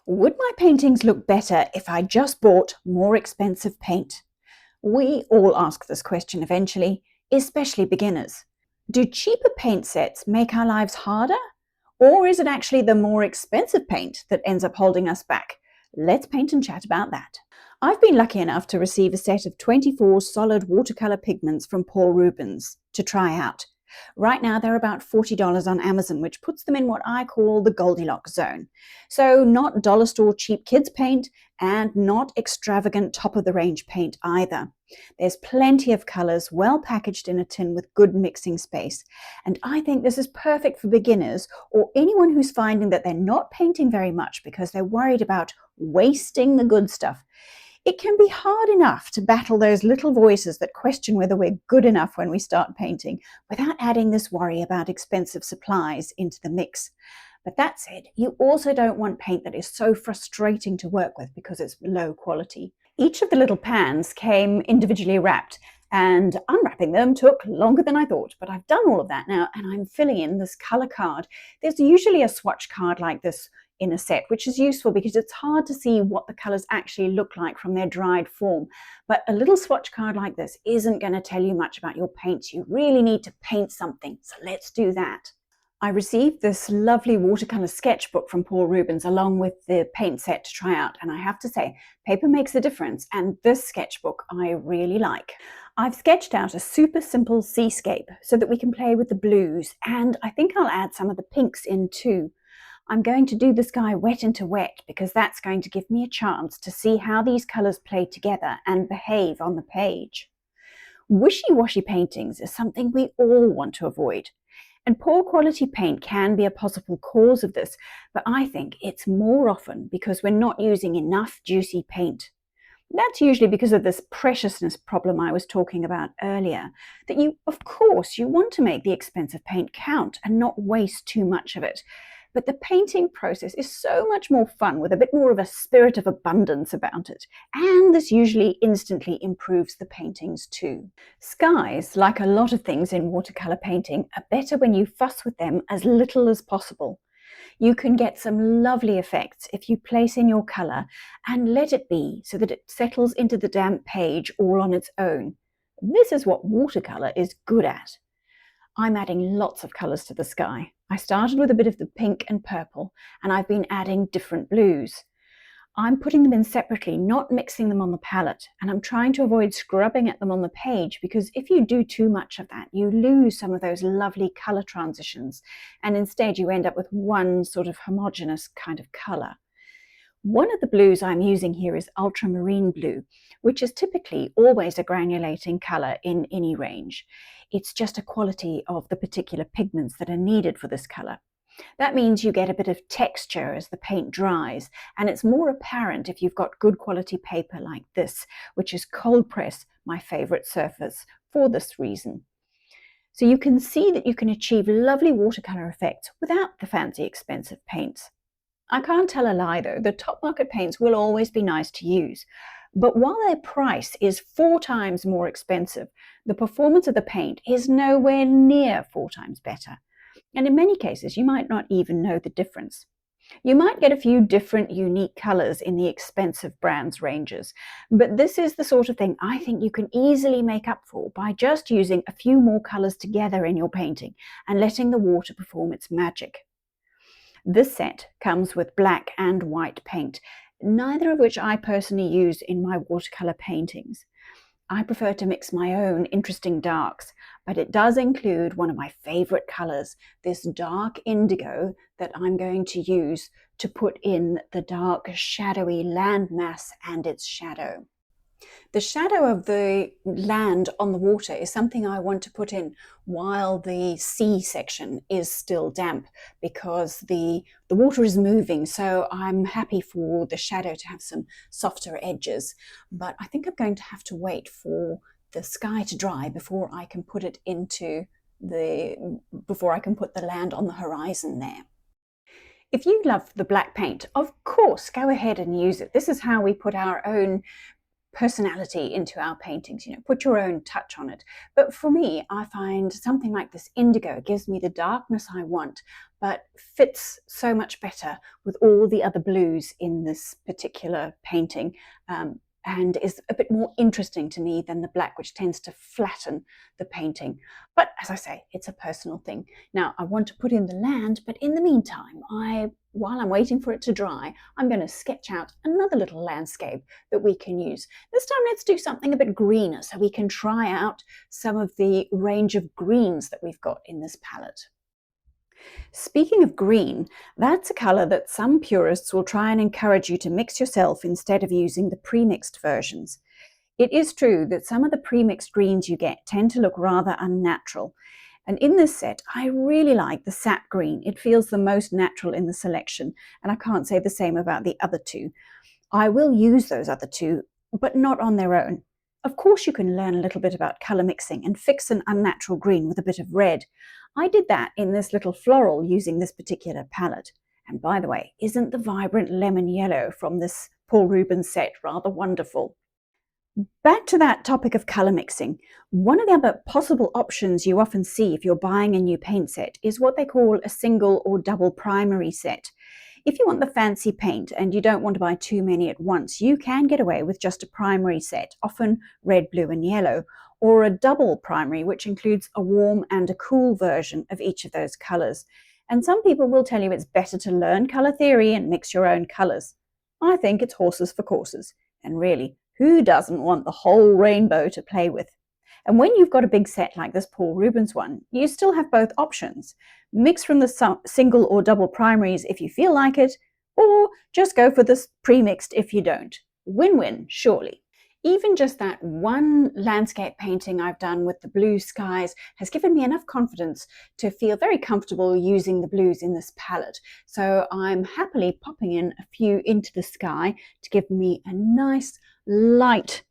Would my paintings look better if I just bought more expensive paint? We all ask this question eventually, especially beginners. Do cheaper paint sets make our lives harder? Or is it actually the more expensive paint that ends up holding us back? Let's paint and chat about that. I've been lucky enough to receive a set of 24 solid watercolor pigments from Paul Rubens to try out. Right now, they're about $40 on Amazon, which puts them in what I call the Goldilocks zone. So not dollar store cheap kids paint and not extravagant top-of-the-range paint either. There's plenty of colors, well packaged in a tin with good mixing space. And I think this is perfect for beginners or anyone who's finding that they're not painting very much because they're worried about wasting the good stuff. It can be hard enough to battle those little voices that question whether we're good enough when we start painting without adding this worry about expensive supplies into the mix. But that said, you also don't want paint that is so frustrating to work with because it's low quality. Each of the little pans came individually wrapped, and unwrapping them took longer than I thought, but I've done all of that now and I'm filling in this color card. There's usually a swatch card like this in a set, which is useful because it's hard to see what the colors actually look like from their dried form. But a little swatch card like this isn't going to tell you much about your paints. You really need to paint something, so let's do that. I received this lovely watercolor sketchbook from Paul Rubens along with the paint set to try out, and I have to say, paper makes a difference, and this sketchbook I really like. I've sketched out a super simple seascape so that we can play with the blues, and I think I'll add some of the pinks in too. I'm going to do the sky wet into wet because that's going to give me a chance to see how these colors play together and behave on the page. Wishy-washy paintings is something we all want to avoid. And poor quality paint can be a possible cause of this, but I think it's more often because we're not using enough juicy paint. That's usually because of this preciousness problem I was talking about earlier, that of course, you want to make the expensive paint count and not waste too much of it. But the painting process is so much more fun with a bit more of a spirit of abundance about it. And this usually instantly improves the paintings too. Skies, like a lot of things in watercolor painting, are better when you fuss with them as little as possible. You can get some lovely effects if you place in your color and let it be so that it settles into the damp page all on its own. This is what watercolor is good at. I'm adding lots of colors to the sky. I started with a bit of the pink and purple, and I've been adding different blues. I'm putting them in separately, not mixing them on the palette, and I'm trying to avoid scrubbing at them on the page because if you do too much of that, you lose some of those lovely color transitions, and instead you end up with one sort of homogeneous kind of color. One of the blues I'm using here is ultramarine blue, which is typically always a granulating color in any range. It's just a quality of the particular pigments that are needed for this color. That means you get a bit of texture as the paint dries, and it's more apparent if you've got good quality paper like this, which is cold press, my favorite surface, for this reason. So you can see that you can achieve lovely watercolor effects without the fancy expensive paints. I can't tell a lie though, the top market paints will always be nice to use. But while their price is 4 times more expensive, the performance of the paint is nowhere near 4 times better. And in many cases, you might not even know the difference. You might get a few different unique colors in the expensive brands ranges, but this is the sort of thing I think you can easily make up for by just using a few more colors together in your painting and letting the water perform its magic. This set comes with black and white paint, neither of which I personally use in my watercolor paintings. I prefer to mix my own interesting darks, but it does include one of my favorite colors, this dark indigo that I'm going to use to put in the dark, shadowy landmass and its shadow. The shadow of the land on the water is something I want to put in while the sea section is still damp because the water is moving, so I'm happy for the shadow to have some softer edges. But I think I'm going to have to wait for the sky to dry before I can put it before I can put the land on the horizon there. If you love the black paint, of course, go ahead and use it. This is how we put our own personality into our paintings, put your own touch on it. But for me, I find something like this indigo gives me the darkness I want, but fits so much better with all the other blues in this particular painting, and is a bit more interesting to me than the black, which tends to flatten the painting. But as I say, it's a personal thing. Now, I want to put in the land, but in the meantime, while I'm waiting for it to dry, I'm going to sketch out another little landscape that we can use. This time, let's do something a bit greener so we can try out some of the range of greens that we've got in this palette. Speaking of green, that's a colour that some purists will try and encourage you to mix yourself instead of using the pre-mixed versions. It is true that some of the pre-mixed greens you get tend to look rather unnatural. And in this set, I really like the sap green. It feels the most natural in the selection, and I can't say the same about the other two. I will use those other two, but not on their own. Of course, you can learn a little bit about colour mixing and fix an unnatural green with a bit of red. I did that in this little floral using this particular palette. And by the way, isn't the vibrant lemon yellow from this Paul Rubens set rather wonderful? Back to that topic of colour mixing, one of the other possible options you often see if you're buying a new paint set is what they call a single or double primary set. If you want the fancy paint and you don't want to buy too many at once, you can get away with just a primary set, often red, blue and yellow, or a double primary, which includes a warm and a cool version of each of those colours. And some people will tell you it's better to learn colour theory and mix your own colours. I think it's horses for courses, and really, who doesn't want the whole rainbow to play with? And when you've got a big set like this Paul Rubens one, you still have both options. Mix from the single or double primaries if you feel like it, or just go for this pre-mixed if you don't. Win-win, surely. Even just that one landscape painting I've done with the blue skies has given me enough confidence to feel very comfortable using the blues in this palette. So I'm happily popping in a few into the sky to give me a nice light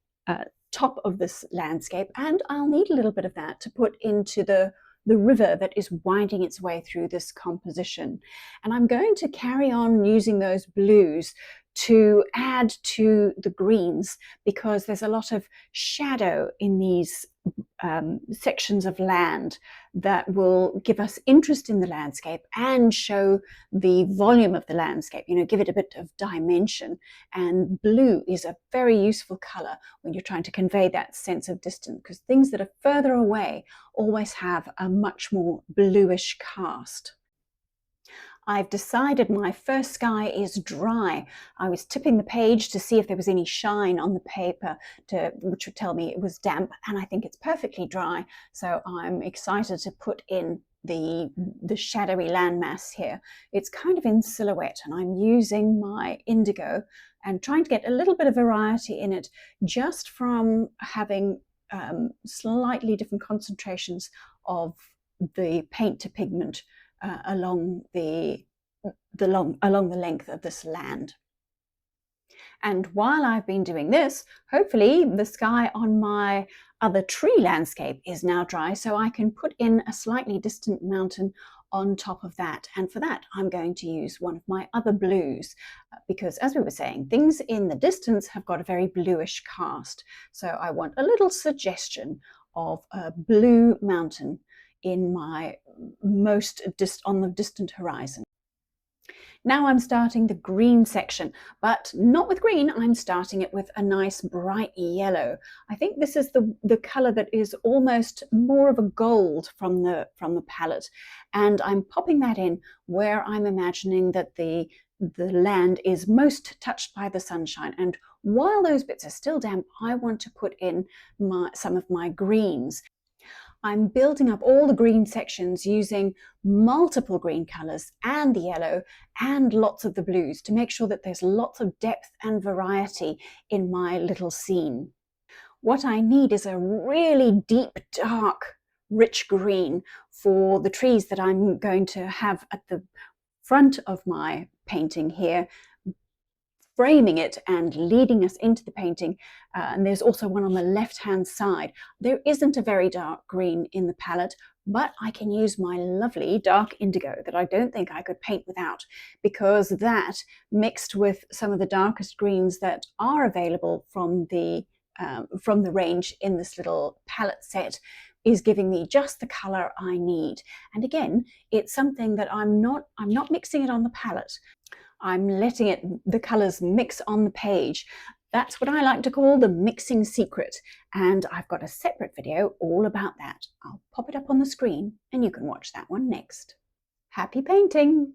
top of this landscape, and I'll need a little bit of that to put into the river that is winding its way through this composition. And I'm going to carry on using those blues to add to the greens, because there's a lot of shadow in these sections of land that will give us interest in the landscape and show the volume of the landscape, give it a bit of dimension. And blue is a very useful color when you're trying to convey that sense of distance, because things that are further away always have a much more bluish cast. I've decided my first sky is dry. I was tipping the page to see if there was any shine on the paper, which would tell me it was damp, and I think it's perfectly dry. So I'm excited to put in the shadowy landmass here. It's kind of in silhouette, and I'm using my indigo and trying to get a little bit of variety in it, just from having slightly different concentrations of the paint to pigment along the length of this land. And while I've been doing this, hopefully the sky on my other tree landscape is now dry, so I can put in a slightly distant mountain on top of that. And for that, I'm going to use one of my other blues, because as we were saying, things in the distance have got a very bluish cast. So I want a little suggestion of a blue mountain in my on the distant horizon. Now I'm starting the green section, but not with green. I'm starting it with a nice bright yellow. I think this is the color that is almost more of a gold from the palette, and I'm popping that in where I'm imagining that the land is most touched by the sunshine. And while those bits are still damp, I want to put in some of my greens. I'm building up all the green sections using multiple green colors and the yellow and lots of the blues to make sure that there's lots of depth and variety in my little scene. What I need is a really deep, dark, rich green for the trees that I'm going to have at the front of my painting here, framing it and leading us into the painting. And there's also one on the left-hand side. There isn't a very dark green in the palette, but I can use my lovely dark indigo that I don't think I could paint without, because that, mixed with some of the darkest greens that are available from the from the range in this little palette set is giving me just the color I need. And again, it's something that I'm not mixing it on the palette. I'm letting the colors mix on the page. That's what I like to call the mixing secret. And I've got a separate video all about that. I'll pop it up on the screen and you can watch that one next. Happy painting!